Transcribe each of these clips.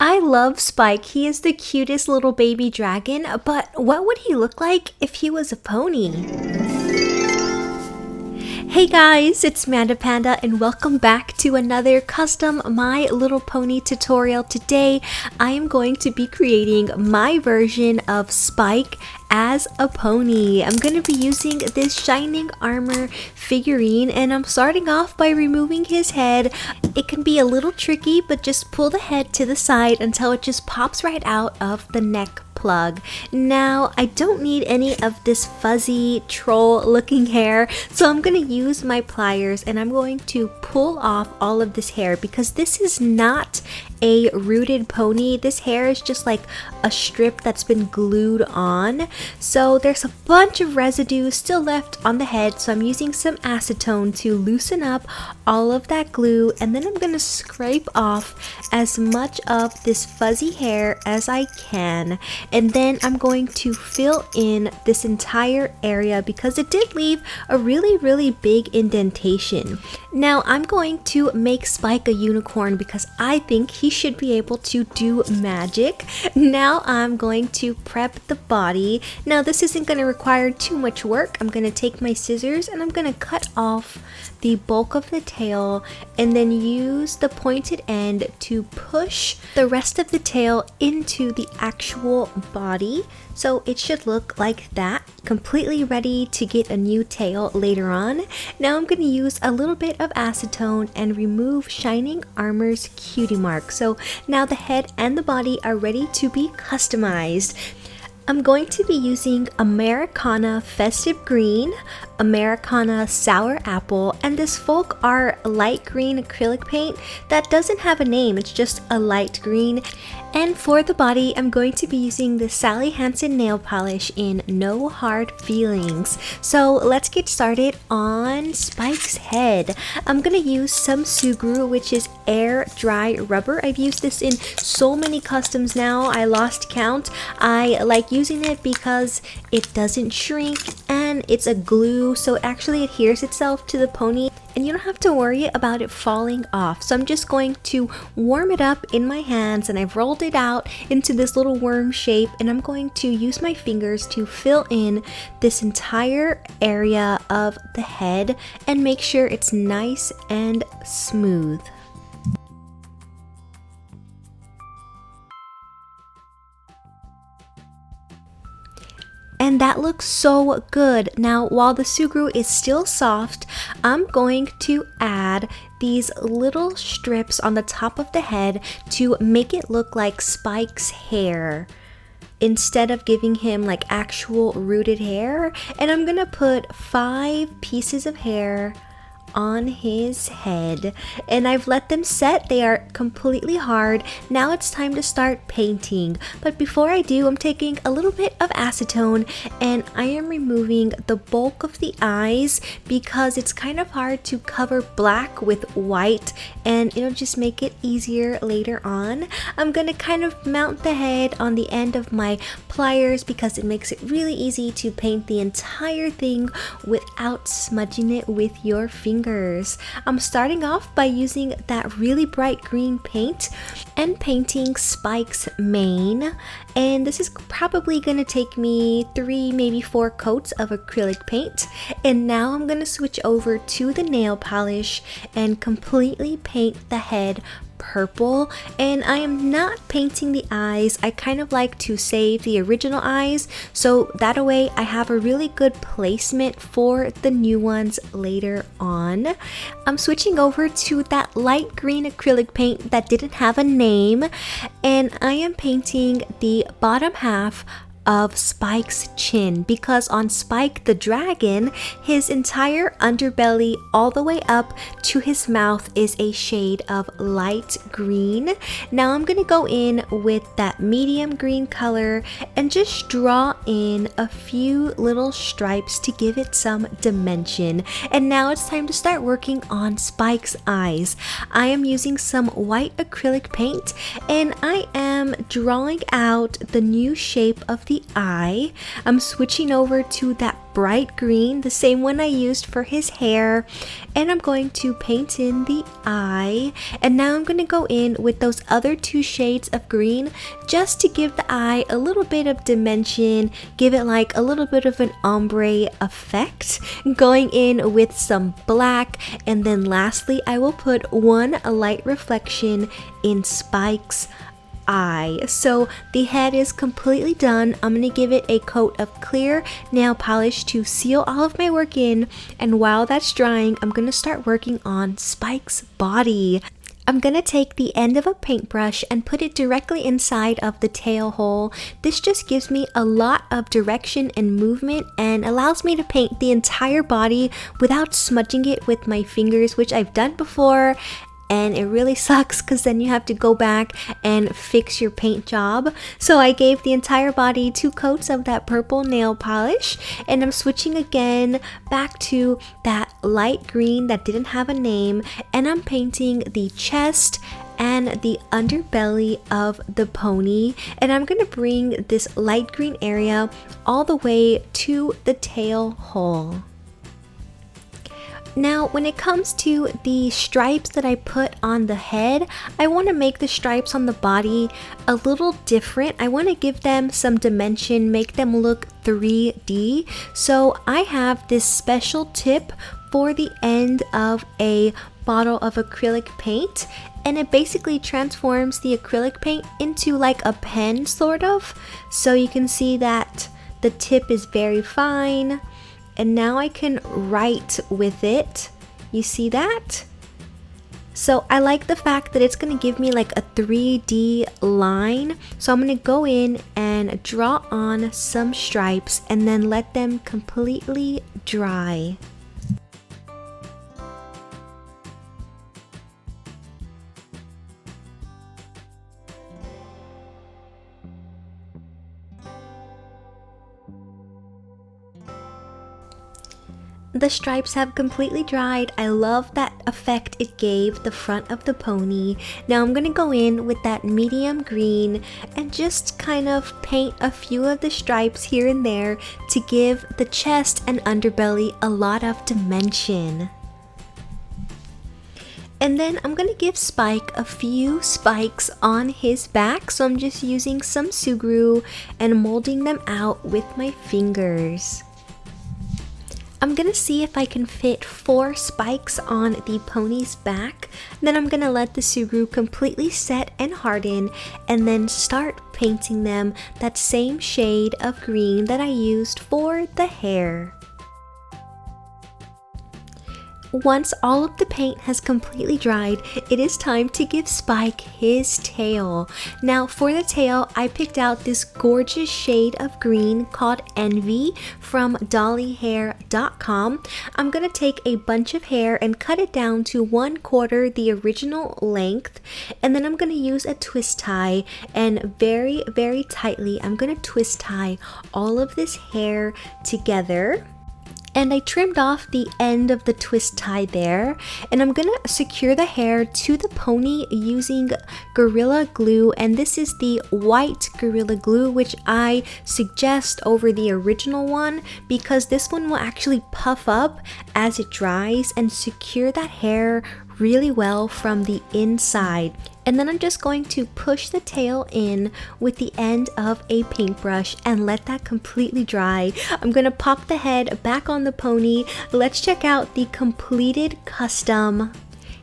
I love Spike. He is the cutest little baby dragon, but what would he look like if he was a pony? Hey guys, it's MandaPanda and welcome back to another custom My Little Pony tutorial. Today, I am going to be creating my version of Spike as a pony. I'm going to be using this shining armor figurine and I'm starting off by removing his head. It can be a little tricky, but just pull the head to the side until it just pops right out of the neck plug. Now, I don't need any of this fuzzy troll looking hair, so I'm going to use my pliers and I'm going to pull off all of this hair because this is not a rooted pony. This hair is just like a strip that's been glued on. So there's a bunch of residue still left on the head, so I'm using some acetone to loosen up all of that glue, and then I'm going to scrape off as much of this fuzzy hair as I can, and then I'm going to fill in this entire area because it did leave a really big indentation. Now I'm going to make Spike a unicorn because I think he should be able to do magic. Now I'm going to prep the body. Now this isn't going to require too much work. I'm going to take my scissors and I'm going to cut off the bulk of the tail and then use the pointed end to push the rest of the tail into the actual body. So it should look like that, completely ready to get a new tail later on. Now I'm going to use a little bit of acetone and remove Shining Armor's cutie mark. So now the head and the body are ready to be customized. I'm going to be using Americana Festive Green, Americana Sour Apple, and this Folk Art light green acrylic paint that doesn't have a name, it's just a light green. And for the body, I'm going to be using the Sally Hansen nail polish in No Hard Feelings. So let's get started on Spike's head. I'm going to use some Sugru, which is air dry rubber. I've used this in so many customs now, I lost count. I like using it because it doesn't shrink and it's a glue, so it actually adheres itself to the pony and you don't have to worry about it falling off. So I'm just going to warm it up in my hands and I've rolled it out into this little worm shape, and I'm going to use my fingers to fill in this entire area of the head and make sure it's nice and smooth. And that looks so good. Now, while the Sugru is still soft, I'm going to add these little strips on the top of the head to make it look like Spike's hair instead of giving him like actual rooted hair. And I'm gonna put 5 pieces of hair on his head and I've let them set. They are completely hard. Now it's time to start painting, but before I do, I'm taking a little bit of acetone and I am removing the bulk of the eyes because it's kind of hard to cover black with white and it'll just make it easier later on. I'm gonna kind of mount the head on the end of my pliers because it makes it really easy to paint the entire thing without smudging it with your fingers. I'm starting off by using that really bright green paint and painting Spike's mane, and this is probably going to take me 3, maybe 4 coats of acrylic paint. And now I'm going to switch over to the nail polish and completely paint the head purple, and I am not painting the eyes. I kind of like to save the original eyes so that way I have a really good placement for the new ones later on. I'm switching over to that light green acrylic paint that didn't have a name, and I am painting the bottom half of Spike's chin because on Spike the dragon, his entire underbelly all the way up to his mouth is a shade of light green. Now I'm gonna go in with that medium green color and just draw in a few little stripes to give it some dimension. And now it's time to start working on Spike's eyes. I am using some white acrylic paint and I am drawing out the new shape of the eye. I'm switching over to that bright green, the same one I used for his hair, and I'm going to paint in the eye. And now I'm going to go in with those other 2 shades of green just to give the eye a little bit of dimension, give it like a little bit of an ombre effect, going in with some black. And then lastly, I will put one light reflection in Spike's eye. So the head is completely done. I'm going to give it a coat of clear nail polish to seal all of my work in, and while that's drying, I'm going to start working on Spike's body. I'm going to take the end of a paintbrush and put it directly inside of the tail hole. This just gives me a lot of direction and movement and allows me to paint the entire body without smudging it with my fingers, which I've done before. And it really sucks because then you have to go back and fix your paint job. So I gave the entire body 2 coats of that purple nail polish, and I'm switching again back to that light green that didn't have a name, and I'm painting the chest and the underbelly of the pony. And I'm going to bring this light green area all the way to the tail hole. Now, when it comes to the stripes that I put on the head, I want to make the stripes on the body a little different. I want to give them some dimension, make them look 3D. So I have this special tip for the end of a bottle of acrylic paint, and it basically transforms the acrylic paint into like a pen sort of. So you can see that the tip is very fine. And now I can write with it. You see that? So I like the fact that it's going to give me like a 3D line. So I'm going to go in and draw on some stripes and then let them completely dry. The stripes have completely dried. I love that effect it gave the front of the pony. Now I'm gonna go in with that medium green and just kind of paint a few of the stripes here and there to give the chest and underbelly a lot of dimension. And then I'm gonna give Spike a few spikes on his back, so I'm just using some sugru and molding them out with my fingers. I'm gonna see if I can fit 4 spikes on the pony's back. Then I'm gonna let the sugru completely set and harden, and then start painting them that same shade of green that I used for the hair. Once all of the paint has completely dried, it is time to give Spike his tail. Now for the tail, I picked out this gorgeous shade of green called Envy from dollyhair.com. I'm going to take a bunch of hair and cut it down to 1/4 the original length, and then I'm going to use a twist tie, and very, very tightly I'm going to twist tie all of this hair together. And I trimmed off the end of the twist tie there, and I'm gonna secure the hair to the pony using Gorilla Glue, and this is the white Gorilla Glue, which I suggest over the original one because this one will actually puff up as it dries and secure that hair really well from the inside. And then I'm just going to push the tail in with the end of a paintbrush and let that completely dry. I'm gonna pop the head back on the pony. Let's check out the completed custom.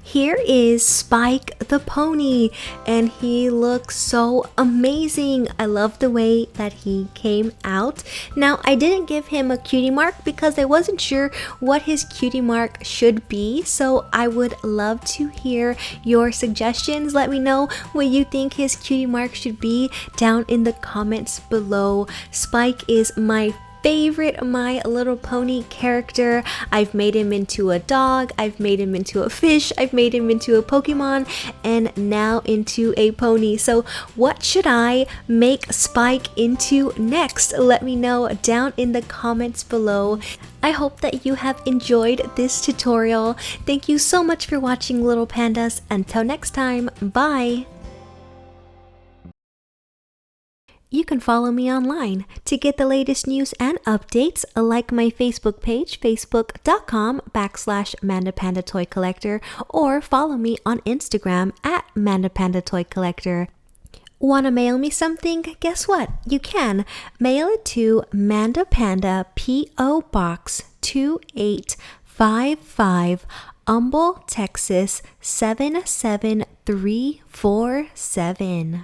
Here is Spike the pony, and he looks so amazing. I love the way that he came out. Now, I didn't give him a cutie mark because I wasn't sure what his cutie mark should be, so I would love to hear your suggestions. Let me know what you think his cutie mark should be down in the comments below. Spike is my favorite My Little Pony character. I've made him into a dog, I've made him into a fish, I've made him into a Pokemon, and now into a pony. So what should I make Spike into next? Let me know down in the comments below. I hope that you have enjoyed this tutorial. Thank you so much for watching, little pandas. Until next time, bye! you can follow me online. To get the latest news and updates, like my Facebook page, facebook.com/MandaPanda Toy Collector, or follow me on Instagram at MandaPanda Toy Collector. Want to mail me something? Guess what? You can. Mail it to MandaPanda P.O. Box 2855, Humble, Texas 77347.